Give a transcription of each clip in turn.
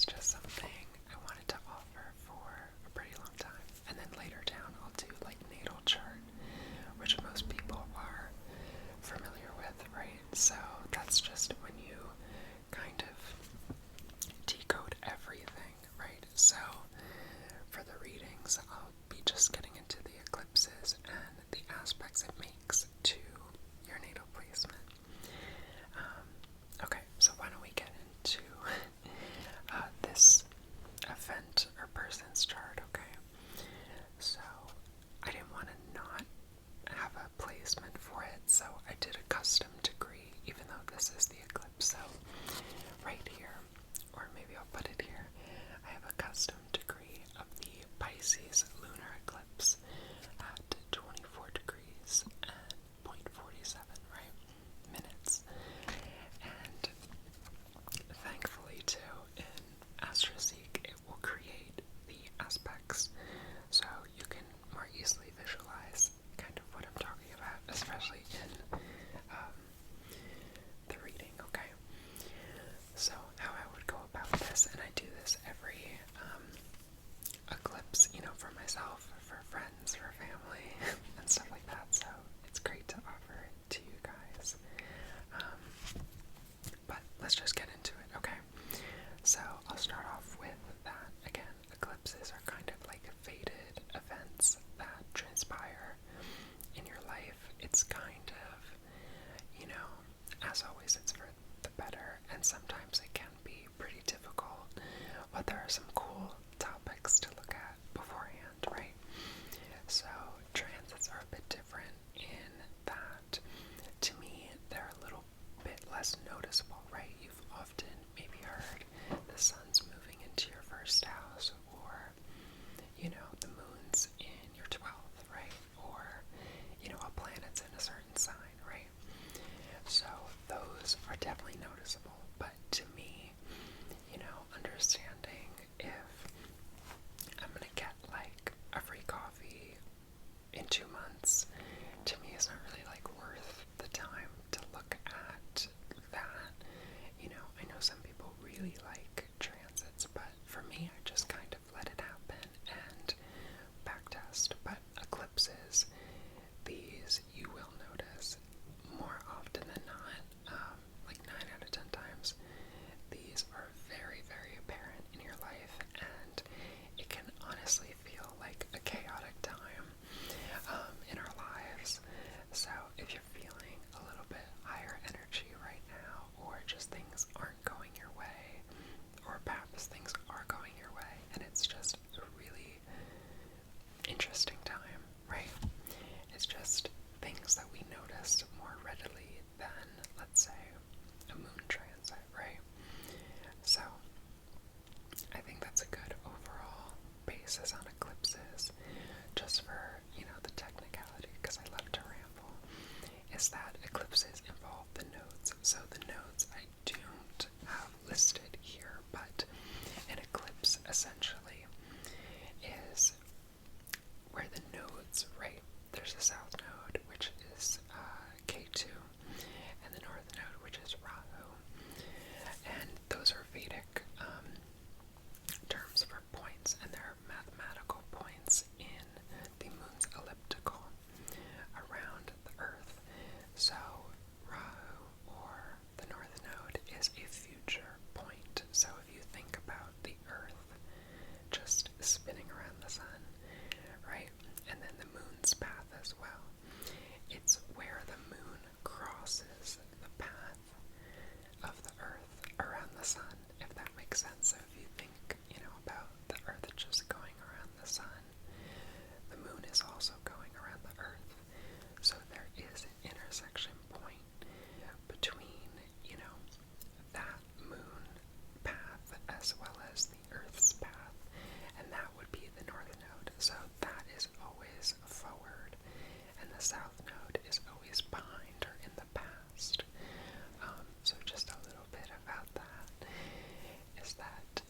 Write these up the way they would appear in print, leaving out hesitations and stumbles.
is just something I wanted to offer for a pretty long time. And then later down, I'll do like natal chart, which most people are familiar with, right? So that's just when you kind of decode everything, right? So for the readings, I'll be just getting into the eclipses and the aspects it makes to your natal placement. Okay, so why don't we get into this event or person's chart, okay? So I didn't want to not have a placement for it, so I did a custom degree, even though this is the eclipse. So right here, or maybe I'll put it here, I have a custom degree of the Pisces lunar eclipse at 24 degrees and 0.47, right, minutes. And thankfully too, in AstroSeek, it will create the aspects so you can more easily visualize kind of what I'm talking about, especially in the reading, okay? So how I would go about this, and I do this every eclipse, for myself, for friends, for family, and stuff like that, so it's great to offer it to you guys. But let's just get into it, okay? So I'll start off with that. Again, eclipses are kind of like fated events that transpire in your life. It's kind of, as always, it's for the better, and sometimes it can be pretty difficult, but there are some cool topics to look at beforehand, right? So transits are a bit different in that, to me, they're a little bit less noticeable, right? You've often maybe heard the sun's moving into your first house, or, the moon's in your 12th, right? Or, a planet's in a certain sign, right? So those are definitely noticeable, but to me, understanding if I'm gonna get like a free coffee in 2 months, to me is not really like worth the time to look at that. I know some people really like transits, but for me, I just kind of let it happen and backtest. But eclipses, these you will notice more often than not, like 9 out of 10 times, these are very, very apparent in your life, and it can honestly feel like a chaotic time in our lives. So if you're feeling a little bit higher energy right now, or just things aren't going your way, or perhaps things are going your way, and it's just a really interesting time, right? It's just things that we notice more readily than, let's say, a moon transit, right? So I think that's a good overall basis on eclipses, just for, the technicality, because I love to ramble, is that eclipses involve the nodes. So the nodes I don't have listed here, but an eclipse essentially is where the nodes, right? There's the south node, which is K2, and the north node, which is Rahu. And those are Vedic terms for points, and there are mathematical points in the moon's elliptical around the Earth. So Rahu, or the north node, is a future point. So if you think about the Earth just spinning around the sun, right? And then the moon's path as well. It's where the moon crosses the path of the Earth around the sun, if that makes sense. So if you think, about the Earth just going around the sun, the moon is also going around the Earth. So there is an intersection point between, that moon path as well as the Earth's path, and that would be the north node. So that is always forward, and the south node is always behind or in the past. So just a little bit about that is that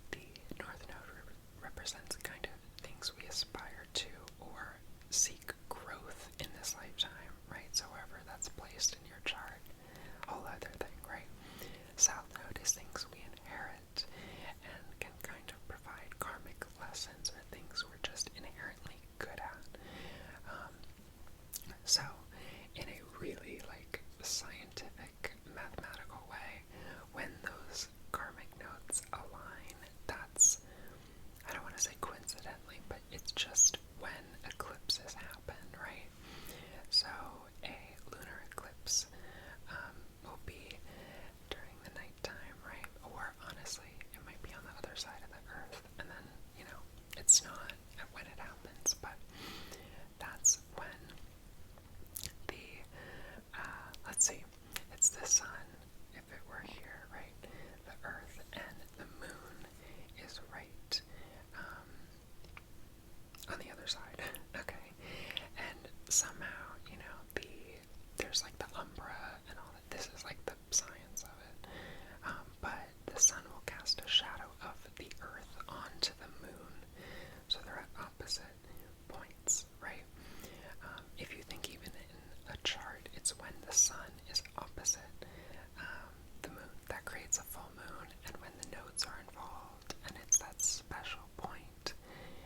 moon and when the nodes are involved, and it's that special point.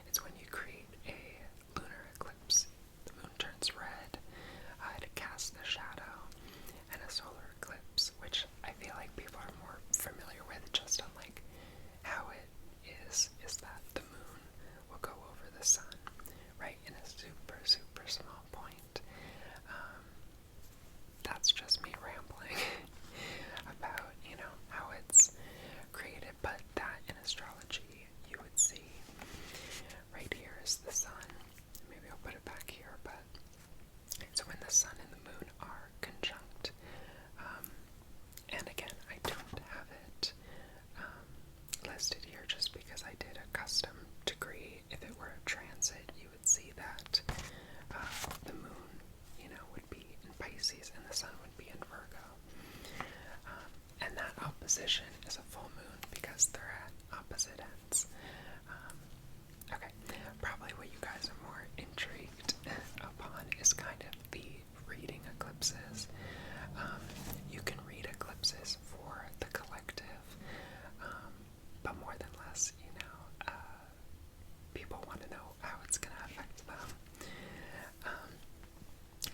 It's when you create a lunar eclipse. The moon turns red to cast the shadow, and a solar eclipse, which I feel like people are more familiar with just on like how it is that the moon will go over the sun, right, in a super, super small point. That's just me rambling about, how it's created, but that in astrology you would see right here is the sun. Maybe I'll put it back here, but so when the sun and the moon are conjunct, and again, I don't have it listed here just because I did a custom degree. If it were a transit, you would see that the moon, would be in Pisces and the sun would be in Virgo. And that opposition is a full moon because they're at opposite ends. Okay, probably what you guys are more intrigued upon is kind of the reading eclipses. You can read eclipses for the collective, but more than less, people want to know how it's going to affect them.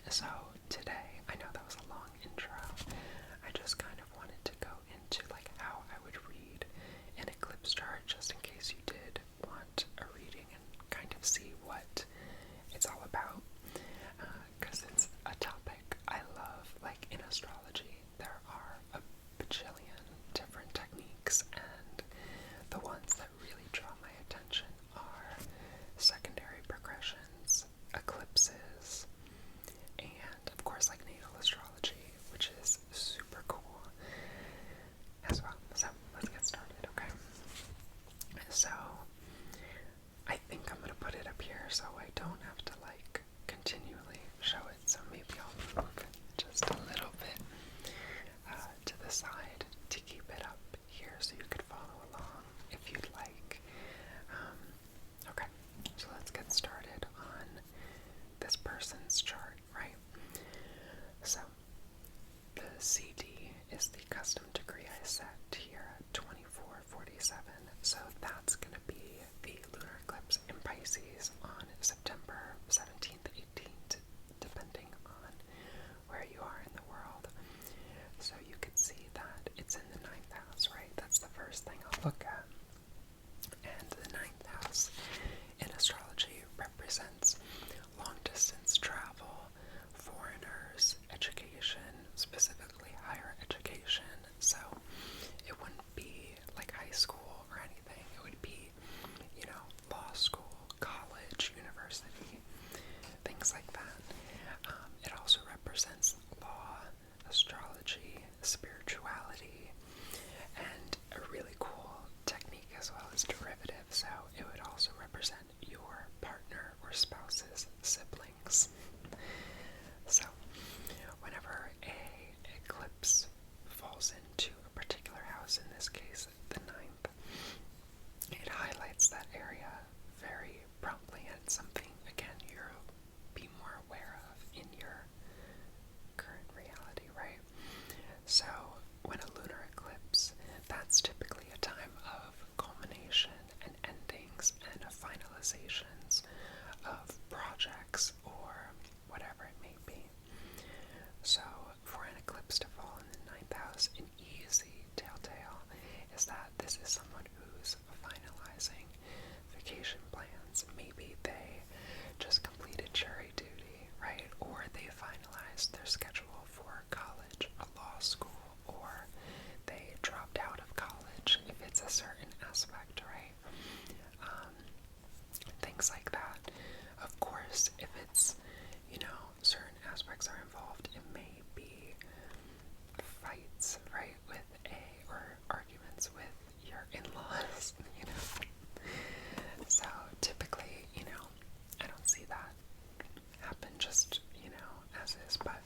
So today, I know that was a long intro, I just kind of wanted to go into like how I would read an eclipse chart just in case you did want a reading and kind of see what it's all about, because it's a topic I love. Like in astrology, there are a bajillion different techniques, and the ones that really draw my attention are secondary progressions, eclipses, and of course like natal astrology, which is super cool as well. So let's get started, okay? So I think I'm gonna put it up here so I don't have to like continually show it, so maybe I'll move just a little bit to the side to keep it up here so you could follow along if you'd like. Okay, so let's get started on this person's chart, right? So the CD is the custom degree I set here at 2447, so that's going to be the lunar eclipse in Pisces on September 17th, 18th, depending on where you are in the world. So you can see that it's in the 9th house, right? That's the first thing I'll look at. And the 9th house in astrology represents long-distance travel, foreigners, education, specifically higher education. So it wouldn't be like high school or anything. It would be, law school, college, university, things like that. It also represents law, astrology, spirituality, and a really cool technique as well as derivative. So it would also represent your partner or spouse's siblings. So whenever a eclipse falls into a particular house, in this case the 9th, it highlights that area very promptly, and something again you'll be more aware of in your current reality, right? So when a lunar eclipse, that's typically a time of culmination and endings and finalizations of projects or whatever it may be. So for an eclipse to fall in the 9th house, an easy telltale is that this is someone who's finalizing vacation plans. Maybe they just completed jury duty, right? Or they finalized their schedule for college, a law school, or they dropped out of college if it's a certain aspect, right? Things like that. Of course, if it's, certain aspects are involved, it may be fights, right, or arguments with your in-laws, So typically, I don't see that happen just, as is, but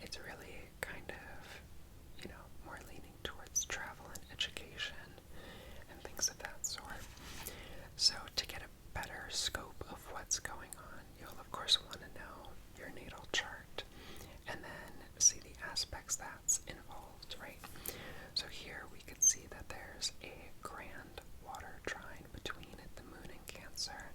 it's really kind of, more leaning towards travel and education and things of that sort. So to get a better scope of what's going on, you'll of course want to know your natal chart and then see the aspects that's involved, right? So here we could see that there's a grand water trine between the moon and Cancer,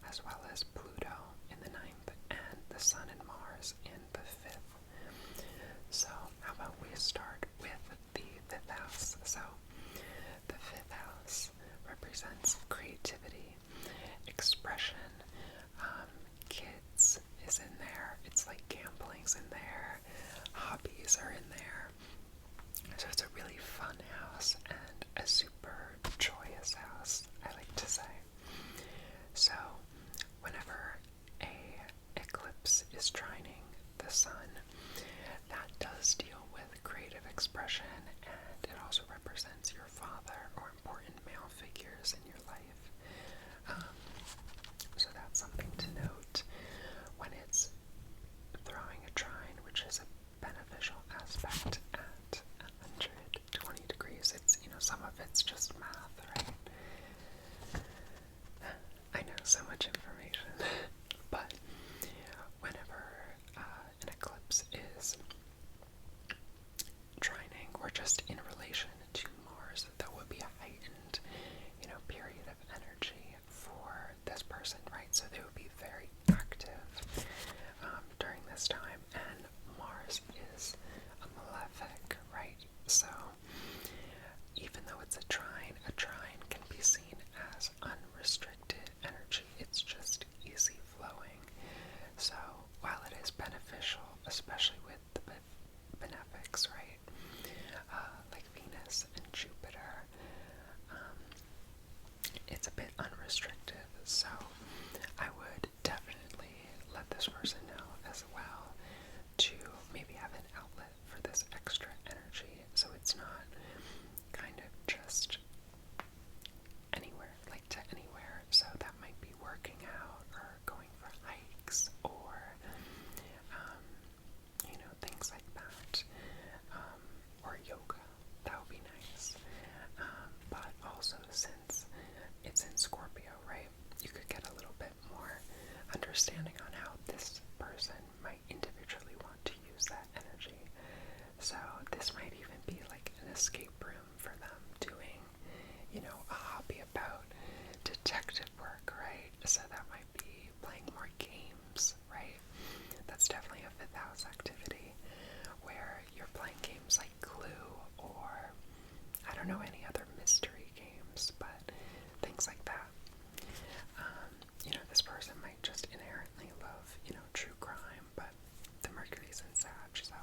as well as Pluto in the 9th and the Sun and Mars in the 5th. So how about we start with the 5th house? So the 5th house represents creativity, expression, kids is in there, it's like gambling's in there, hobbies are in there. So it's a really fun house and a super joyous house, I like to say. So whenever a eclipse is trining the sun, that does deal with creative expression, and it also represents your father or important male figures in your life. So that's something to note when it's throwing a trine, which is a beneficial aspect at 120 degrees. It's, some of it's just math, right? I know so much information, but whenever an eclipse is trining or just in relation to Mars, there would be a heightened, period of energy for this person, right? So they would be very active during this time, and Mars is a malefic, right? So even though it's a trine can be seen as unrestricted energy. It's just easy flowing. So while it is beneficial, especially with the benefics, right? Like Venus and Jupiter, it's a bit unrestricted. So I would definitely let this person know as well to maybe have an outlet for this extra energy, so it's not kind of just anywhere, like to anywhere. So that might be working out or going for hikes or things like that, or yoga. That would be nice. But also, since it's in Scorpio, right, you could get a little bit more understanding on how this person might individually want to use that energy. So this might even be like an escape room for them, doing, a hobby about detective work, right? So that might be playing more games, right? That's definitely a 5th house activity, where you're playing games like Clue, or I don't know any other mystery games, but things like that. This person might just inherently love, true crime, but the Mercury's in Sag, so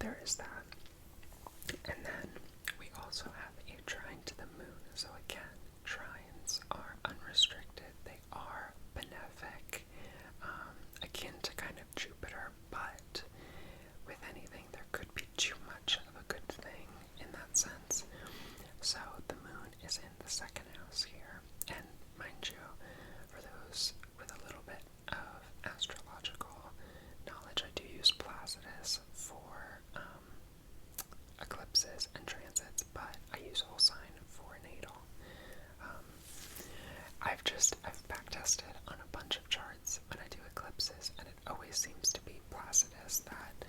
there is that. And then we also have a trine to the moon. So again, trines are unrestricted. They are benefic, akin to kind of Jupiter, but with anything, there could be too much of a good thing in that sense. So the moon is in the 2nd house here, and mind you, for those with a little bit of astrological knowledge, I do use Placidus for eclipses and transits, but I use whole sign for natal. I've back tested on a bunch of charts when I do eclipses, and it always seems to be Placidus that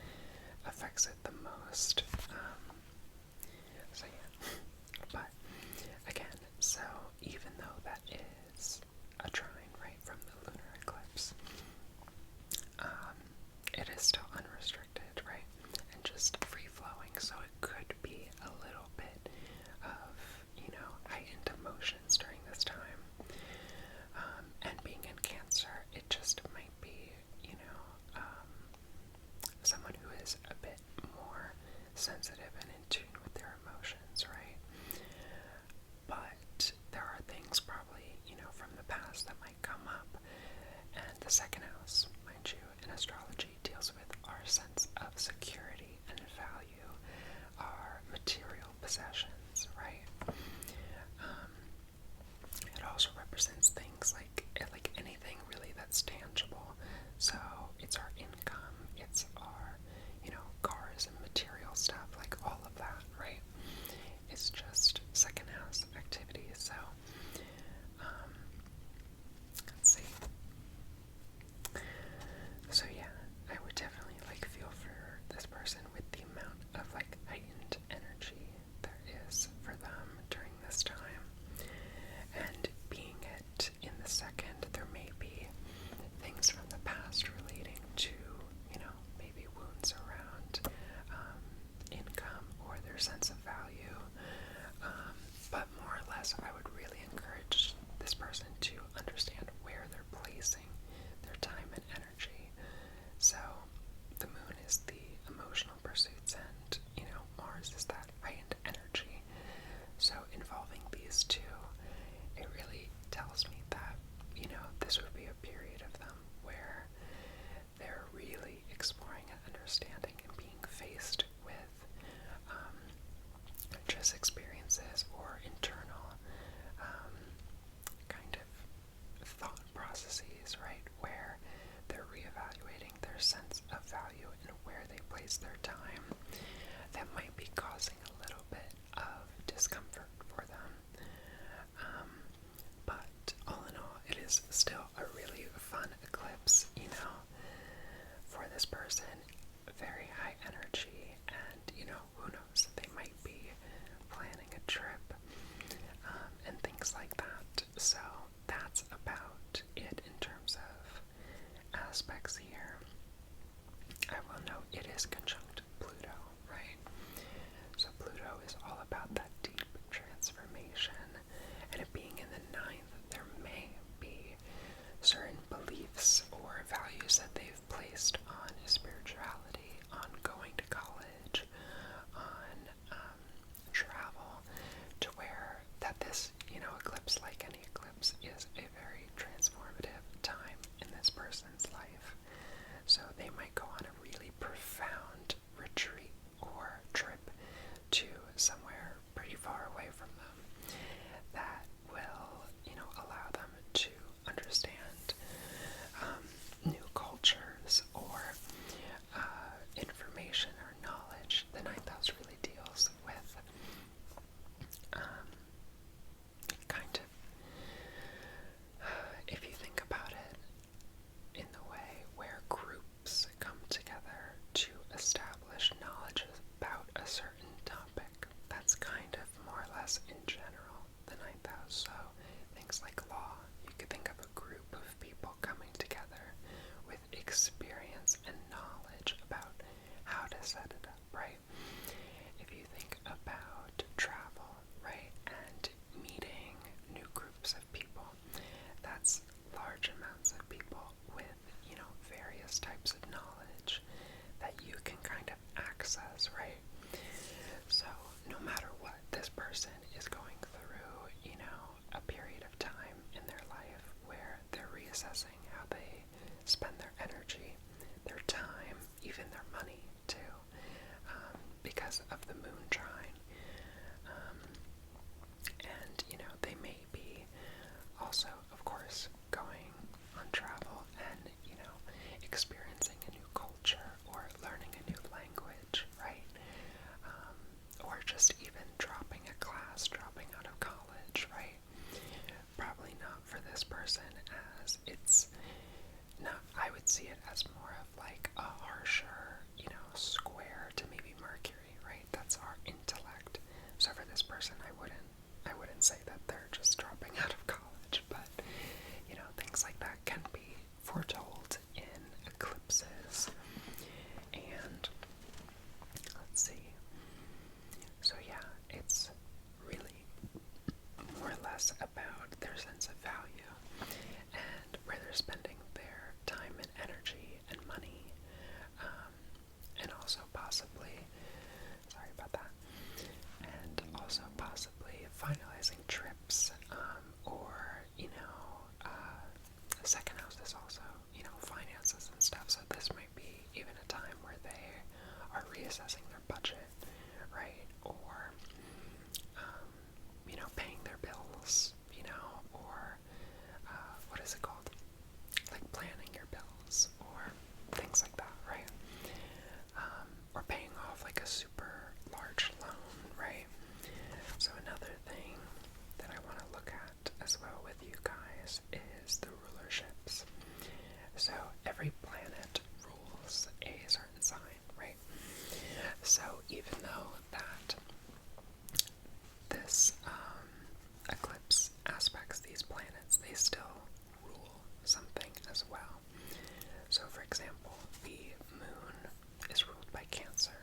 affects it the most. So yeah, but again, so even though that is a trine, right, from the lunar eclipse, it is still unrestricted, right, and just free-flowing, so it could be a little bit of, heightened emotions during this time. And being in Cancer, it just might be, someone who is a bit more sensitive and in tune with their emotions, right? But there are things probably, from the past that might come up. And the 2nd house, mind you, in astrology deals with our sense of security and value, our material possessions, right? It also represents things like anything really that's tangible. So it's our income, it's our, cars and material stuff, like all of that, right? It's just 2nd house activity. So, let's see. So yeah, I would definitely feel for this person with the amount of heightened energy there conscious experiences or internal kind of thought processes, right, where they're reevaluating their sense of value and where they place their time, that might be causing a little bit of discomfort for them. But all in all, it is still a really fun eclipse, for this person. Very high energy, and who knows, they might be planning a trip, and things like that. So that's about it in terms of aspects here. I will note it is conjunct Pluto, right? So Pluto is all about that deep transformation, and it being in the ninth, there may be certain beliefs or values that they've placed on spirituality, on going to college, on travel, to where that this, eclipse, like any eclipse, is a very transformative time in this person's life. So they might go on a really profound retreat or trip to somewhere pretty far away from them that will, allow them to understand new cultures or information or knowledge. The ninth house really deals with kind of, if you think about it, in the way where groups come together to establish knowledge about a certain topic. That's kind of more or less in general the ninth house. So things like law, you could think of a group of people coming together with experience and knowledge about how to set it up, right? If you think about travel, right, and meeting new groups of people, that's large amounts of people with, various types of knowledge that you can kind of access, right? So no matter what, this person is going through, a period of time in their life where they're reassessing how they spend their energy, their time, even their money too, because of the moon trine. And, they may be also, of course, going on travel and, experiencing a new culture or learning a new language, right? Or just even dropping a class, dropping out of college, right? Probably not for this person, as it's not, I would see it as more of like a harsher, square to maybe Mercury, right? That's our intellect. So for this person, I wouldn't say that they're just dropping out of college, but, things like that can be foretold in eclipses. And let's see. So yeah, it's really more or less about their sense of value and where they're spending their time and energy and money, and also possibly, sorry about that, and also possibly finalizing trips, or, the second house is also, finances and stuff, so this might be even a time where they are reassessing their budget, right, or, paying their bills, or, what is it called, like planning your bills, or things like that, right, or paying off like a super large loan, right? So another thing that I want to look at as well with you guys is the rulerships. So every planet rules a certain sign, right? So even though that this eclipse aspects these planets, they still rule something as well. So for example, the moon is ruled by Cancer,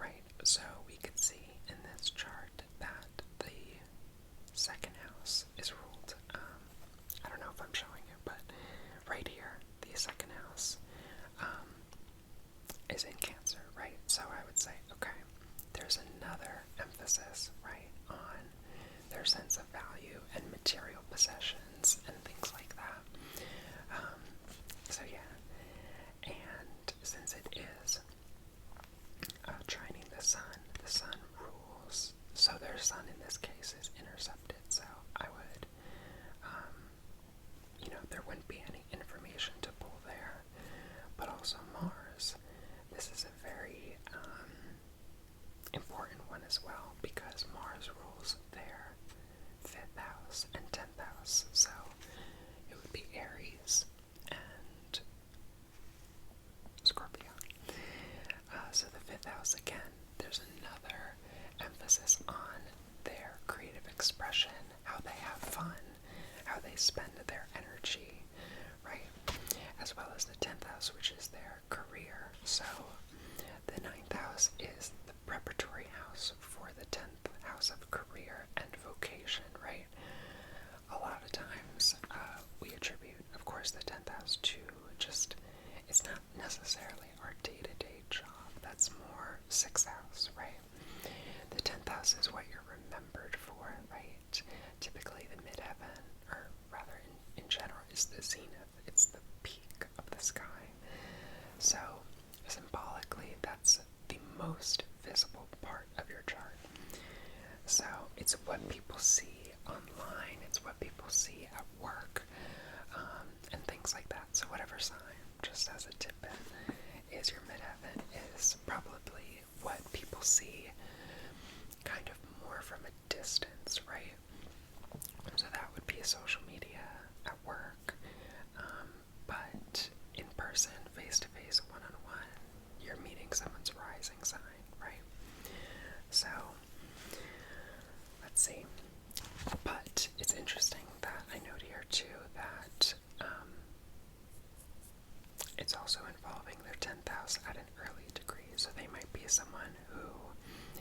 right? So we could see in this chart that the second house is ruled, I don't know if I'm showing you, but right here, the second house is in Cancer, right? So I would say, okay, there's another emphasis, right, on their sense of value and material possessions and things like that. So yeah, and since it is trining the sun rules, so spend their energy, right? As well as the 10th house, which is their career. So the 9th house is the preparatory house for the 10th house of career and vocation, right? A lot of times we attribute, of course, the 10th house to just, it's not necessarily our day-to-day job. That's more 6th house, right? The 10th house is what you're remembered for, right? Typically the midheaven, or rather in general, is the zenith. It's the peak of the sky. So symbolically, that's the most visible part of your chart. So it's what people see online, it's what people see at work, and things like that. So whatever sign, just as a tidbit, is your midheaven is probably what people see kind of more from a distance, right? So that would be social media at work, but in person, face-to-face, one-on-one, you're meeting someone's rising sign, right? So let's see. But it's interesting that I note here too that it's also involving their 10th house at an early degree. So they might be someone who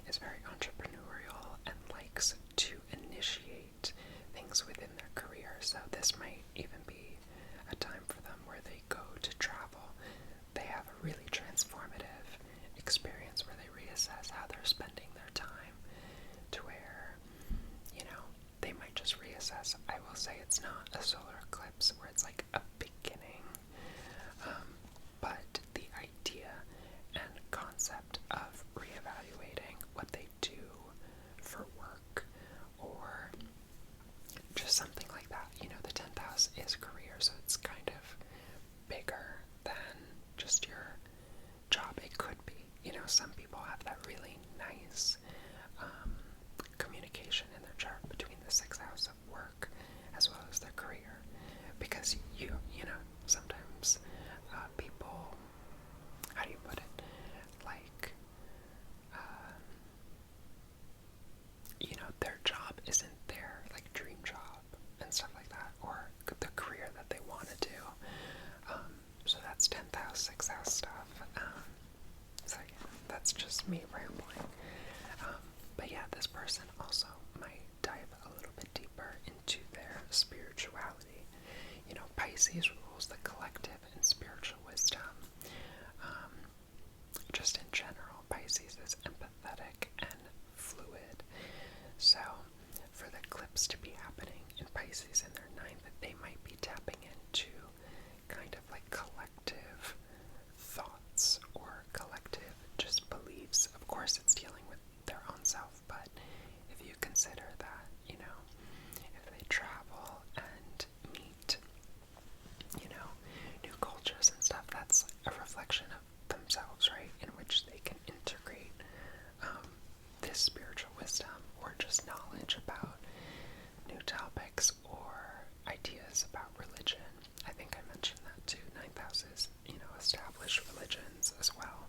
is very entrepreneurial and likes to initiate things within their career. So this might even be a time for them where they go to travel. They have a really transformative experience where they reassess how they're spending their time, to where, you know, they might just reassess. I will say it's not a solar eclipse where it's like a beginning, but the idea and concept of reevaluating what they do for work, or just something like that. You know, the 10th house is career, so it's kind of bigger than just your job. It could be, you know, some people have that really nice communication in their chart between the 6th house of work as well as their career, because you know, sometimes people, how do you put it, like, you know, their job isn't their, like, dream job and stuff like that, or the career that they want to do. So that's 10th house, 6th house stuff. So yeah, that's just me rambling. But yeah, this person also might dive a little bit deeper into their spirituality. You know, Pisces rules the collective and spiritual wisdom. Just in general, Pisces is empathetic and fluid. So for the eclipse to be happening in Pisces in their 9th, they might be tapping into kind of like collective thoughts or collective just beliefs. Of course, it's dealing with their own self, but if you consider that, you know, if they travel and meet, you know, new cultures and stuff, that's a reflection of themselves, right? In which they can integrate this spiritual wisdom or just knowledge about new topics or ideas about religion. I think I mentioned that too. 9th house is, you know, established religions as well.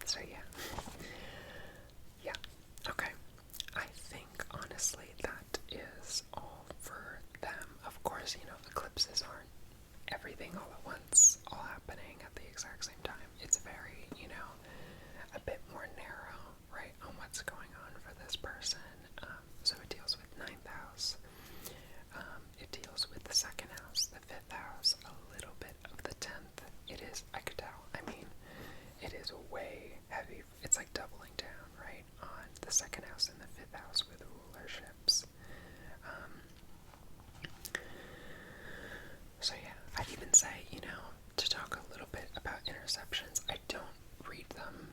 So yeah. Yeah. Okay. I think honestly that is all for them. Of course, you know, eclipses aren't everything all at once, all happening at the exact same time. It's very, you know, a bit more narrow, right, on what's going on for this person. So it deals with 9th house. It deals with the 2nd house, the 5th house, a little bit of the 10th. It is, I could tell, I mean, it is way heavy. It's like doubling down, right, on the 2nd house and the 5th house with rulerships. So yeah, I'd even say, you know, to talk a little bit about interceptions, I don't read them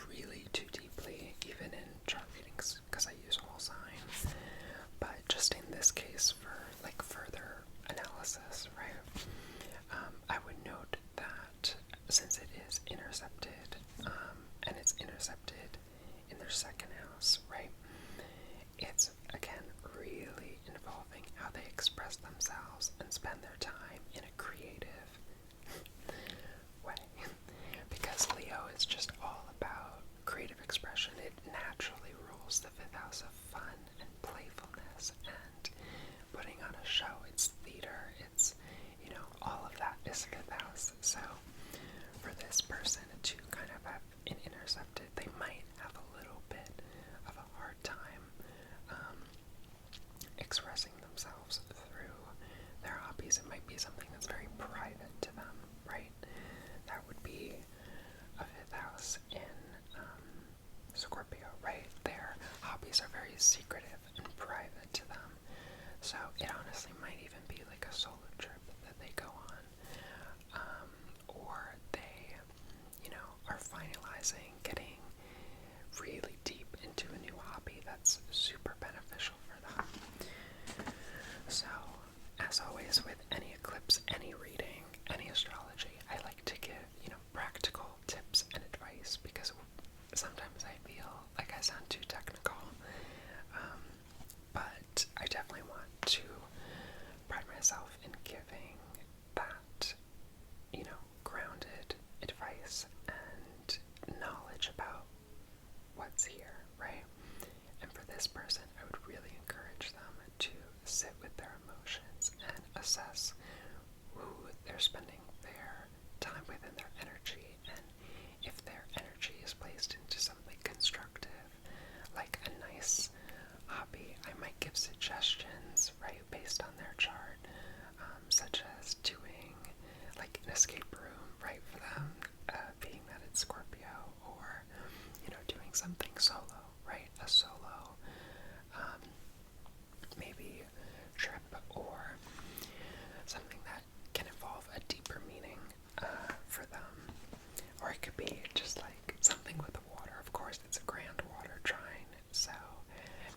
really too deeply, even in chart readings, because I use all signs. But just in this case, for like further analysis, right, I would note that since it is intercepted, and it's intercepted in their 2nd house, right, it's again really involving how they express themselves and spend their time in a creative way, because Leo is just all about creative expression. It naturally rules the 5th house of fun and playfulness. house and putting on a show. It's theater, it's, all of that is 5th house. So for this person to kind of have an intercepted, they might have a little bit of a hard time expressing themselves through their hobbies. It might be something that's very private to them, right? That would be a 5th house in Scorpio, right? Their hobbies are very secretive and private to them. So it honestly might even be like a solo trip that they go on. Or they, are finalizing getting really deep into a new hobby that's super beneficial for them. So, as always with any eclipse, any reading, any astrology, I like to give, practical tips and advice because sometimes I feel like I sound too technical. But I definitely want to pride myself in giving that, grounded advice and knowledge about what's here, right? And for this person, I would really encourage them to sit with their emotions and assess who they're spending their time with and their energy, and if their energy is placed into something constructive, like a nice hobby, I might give suggestions, right, based on their chart, such as doing like an escape room, right, for them, being that it's Scorpio, or, doing something solo, right, a solo, maybe trip, or something that can involve a deeper meaning, for them. Or it could be just like something with the water. Of course, it's a grand water trine, so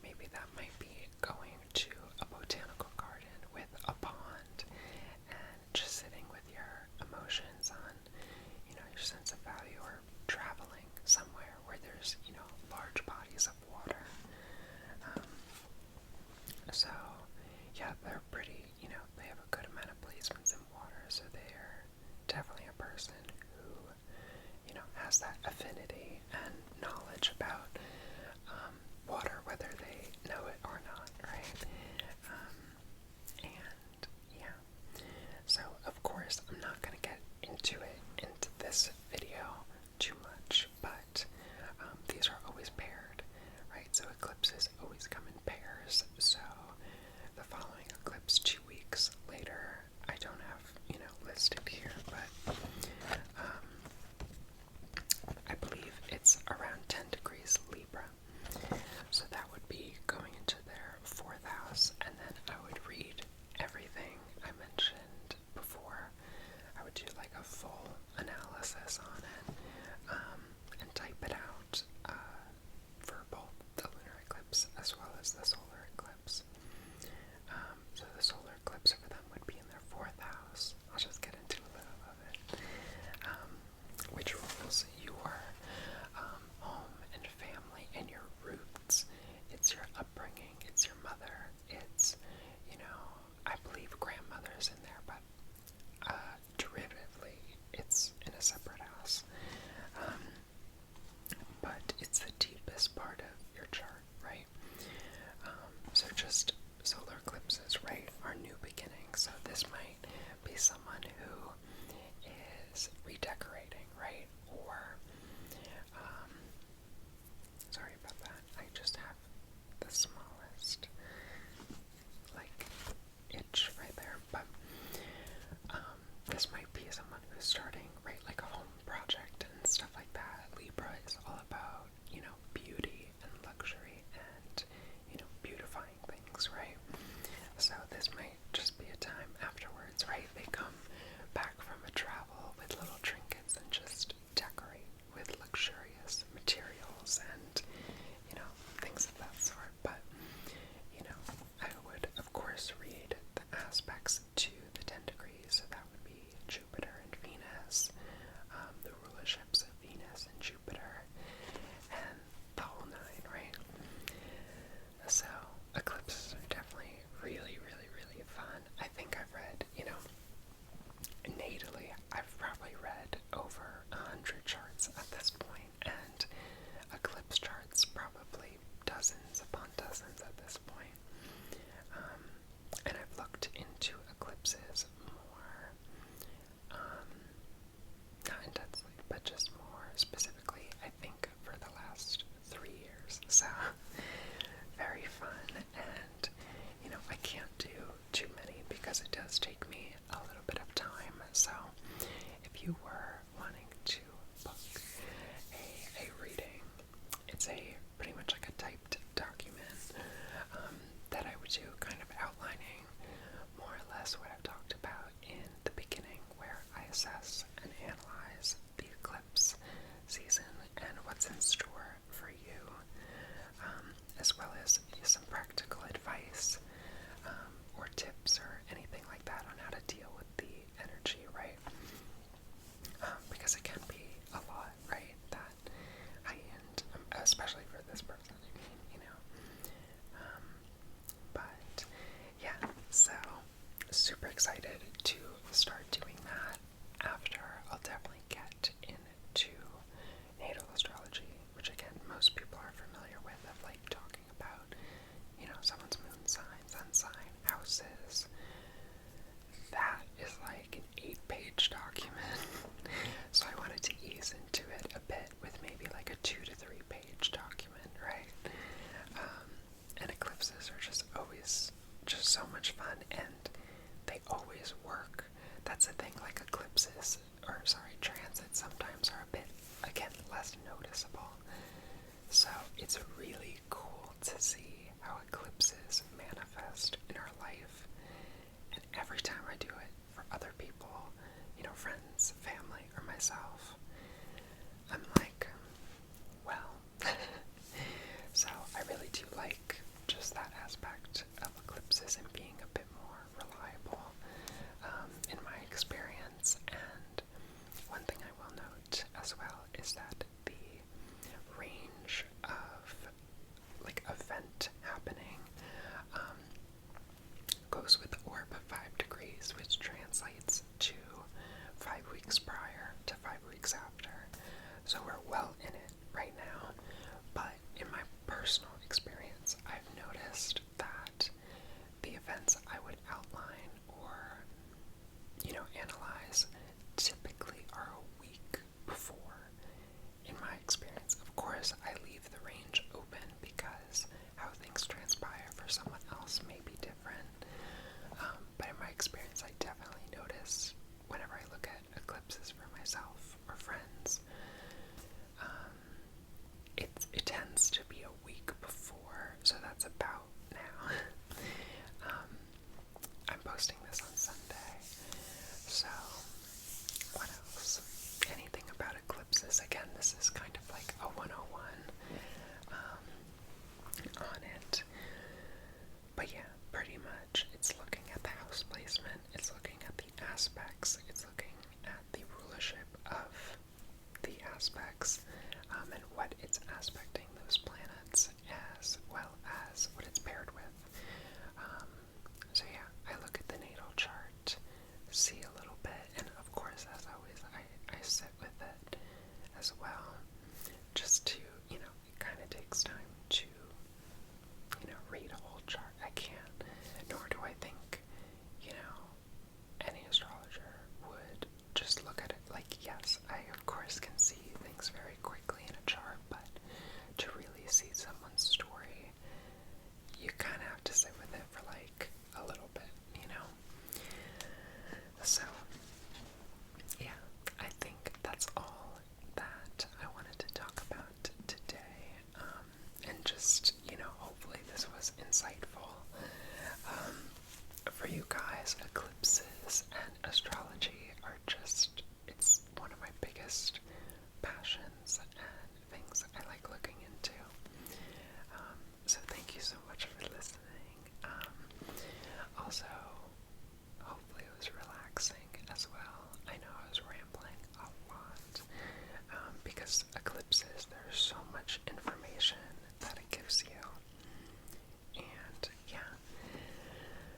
maybe that might be going to a botanical garden with a pond and just sitting with your emotions on, your sense of value, or traveling somewhere where there's, large bodies of water. So, yeah, they're pretty, they have a good amount of placements in water, so they're definitely a person who, has that affinity and knowledge about water, whether they know it or not, right? And, yeah. So, of course, I'm not going to get into this video too much, but these are always paired, right? So eclipses always come in pairs, so the following eclipse 2 weeks later, I don't have, listed here, but I believe it's around 10 degrees Libra. So that would be going into their 4th house, and then I would read everything I mentioned before. I would do like a full analysis on it, and type it out for both the lunar eclipse as well as the solar eclipse. So the solar eclipse for them would be in their 4th house. I'll just get into a little of it. Which rules your home and family and your roots. It's your upbringing, it's your mother, it's, I believe grandmother's in there, but derivatively, it's in a separate house. But it's the deepest part of your chart, right? So just solar eclipses, right, are new beginnings. So this might be someone who is redecorating, right? Or, sorry about that. I just have the smallest, like, itch right there. But, this might be someone who's starting, right, like a home project and stuff like that. Libra is all about, beauty and luxury and, beautifying things, right? because it does take me a little bit of time. So if you were wanting to book a reading, it's pretty much like a typed document that I would do, kind of outlining more or less what I've talked about in the beginning, where I assess and analyze the eclipse season and what's in store for you, as well as some practical advice or tips or anything like that on how to deal with the energy, right? Because it can be a lot, right? That heightened, especially for this person, but yeah, so super excited to start doing that. After, I'll definitely get into natal astrology, which again, most people are familiar with, of like talking about, someone's moon sign, sun sign, houses. That is like an 8-page document. So I wanted to ease into it a bit with maybe like a 2 to 3 page document, right? And eclipses are just always just so much fun, and they always work. That's the thing, like transits sometimes are a bit, again, less noticeable. So it's really cool to see how eclipses manifest in our life. And every time I do it for other people, friends, family, or myself, I'm like, well. So I really do like just that aspect of eclipses and being a bit more reliable in my experience. And one thing I will note as well is that the range of like event happening goes with the orb of 5 degrees, which translates to 5 weeks prior to 5 weeks after. So we're well in it right now. But in my personal experience, I've noticed that the events I would outline or, analyze typically are a week before. In my experience, of course, I leave the range open because how things transpire for someone else may be different. But in my experience, I definitely notice whenever I look at eclipses for myself or friends, it tends to be a week before, so that's about now. I'm posting this on Sunday, so what else? Anything about eclipses? Again, this is kind of like a 101 on it. But yeah, pretty much it's looking at the house placement, it's looking at the aspects, it's looking at the rulership of the aspects, and what it's aspecting those planets, as well as what it's paired with. So yeah, I look at the natal chart, see a little bit, and of course, as always, I sit with it as well, just to, it kind of takes time to, read a whole chart. I can't, nor do I think, any astrologer would just look at it like, yes, I of course can see things very quickly in a chart, but to really see someone's story, you kind of have to sit with it for like a little bit, So, yeah, I think that's all that I wanted to talk about today, and just, hopefully this was insightful for you guys. Eclipses and astrology are just, it's one of my biggest passions and things I like looking into. So thank you so much for listening. Also, hopefully it was relaxing as well. I know I was rambling a lot, because eclipses, there's so much information that it gives you. And yeah,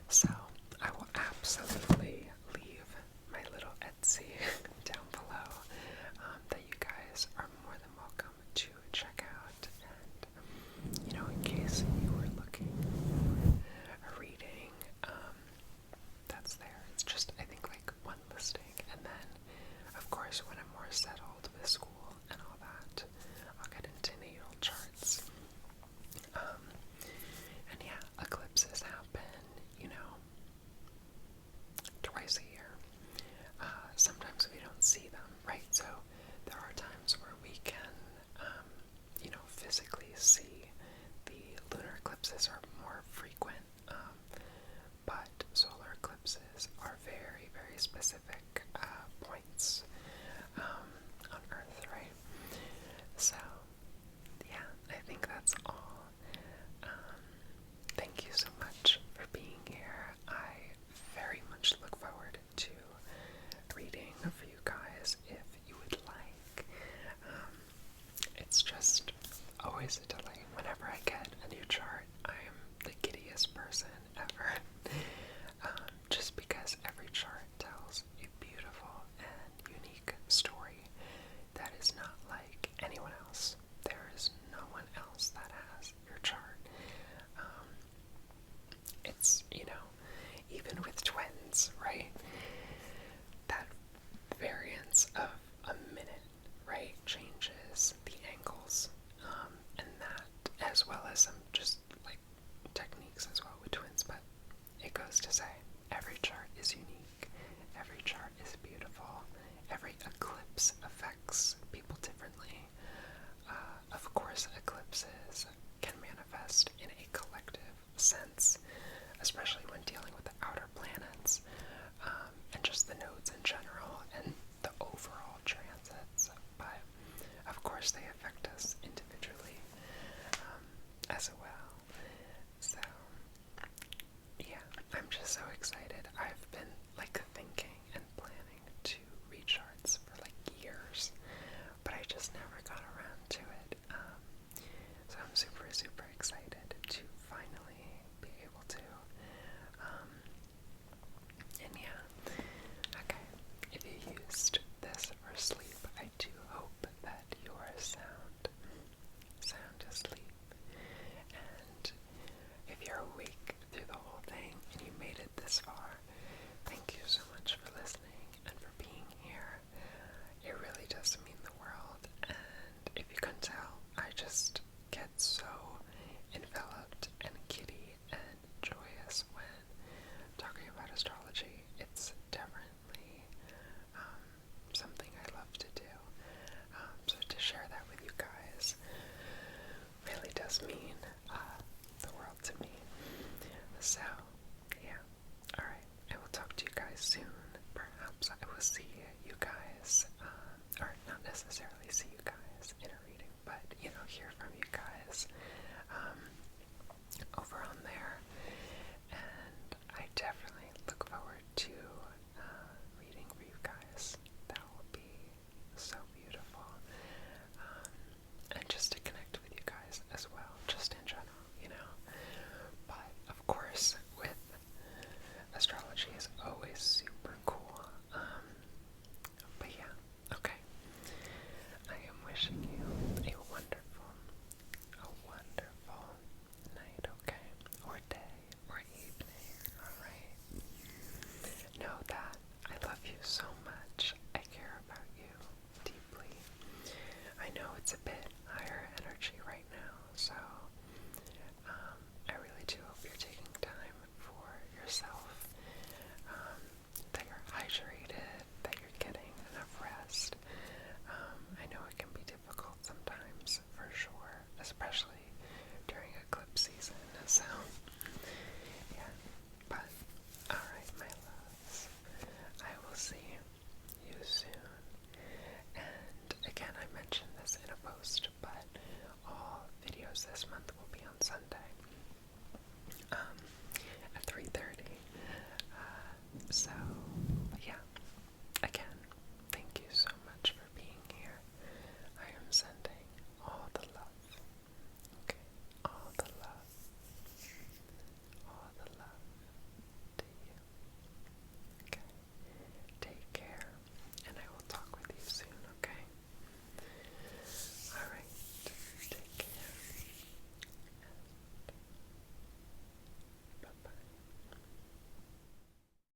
so I will absolutely leave my little Etsy down below. eclipses are more frequent, but solar eclipses are very, very specific points on Earth, right? So, yeah, I think that's all. Thank you so much for being here. I very much look forward to reading for you guys if you would like. It's just always a delight whenever I get a new chart. I am the giddiest person ever. Just because every chart tells a beautiful and unique story that is not like anyone else. There is no one else that has your chart. It's, even with twins, right? That variance of a minute, right, changes the angles, and that, as well as some just like techniques as well with twins, but it goes to say every chart is unique, every chart is beautiful, every eclipse affects people differently. Of course, eclipses can manifest in a collective sense, especially when dealing with the outer planets, and just the nodes in general, and the overall transits, but of course they affect us individually as well. So, yeah, I'm just so excited. I've been thinking and planning to read charts for years, but I just never got around to it. So I'm super, super excited to finally be able to. And yeah, okay. If you used this for sleep, I do hope that you are sound asleep. And if you're awake through the whole thing and you made it this far, thank you so much for listening and for being here. It really does mean the world. And if you can tell, I just get so enveloped and giddy and joyous when talking about astrology. It's definitely something I love to do. So to share that with you guys really does mean the world to me. So, yeah. Alright, I will talk to you guys soon. Perhaps I will see you guys, or not necessarily see you guys in a reading, but, hear from you guys over on there. And I definitely look forward to reading for you guys. That will be so beautiful. And just to connect with you guys as well, just in general, But, of course, with astrology is always super cool. But yeah, okay. I am wishing you a wonderful night, okay? Or day, or evening, alright? Know that I love you so much. I care about you deeply. I know it's a bit higher energy right now, so I really do hope you're taking time for yourself, that you're hydrated, that you're getting enough rest. I know it can be difficult sometimes, for sure, especially during eclipse season, so, yeah, but, alright, my loves, I will see you soon. And again, I mentioned this in a post, but all videos this month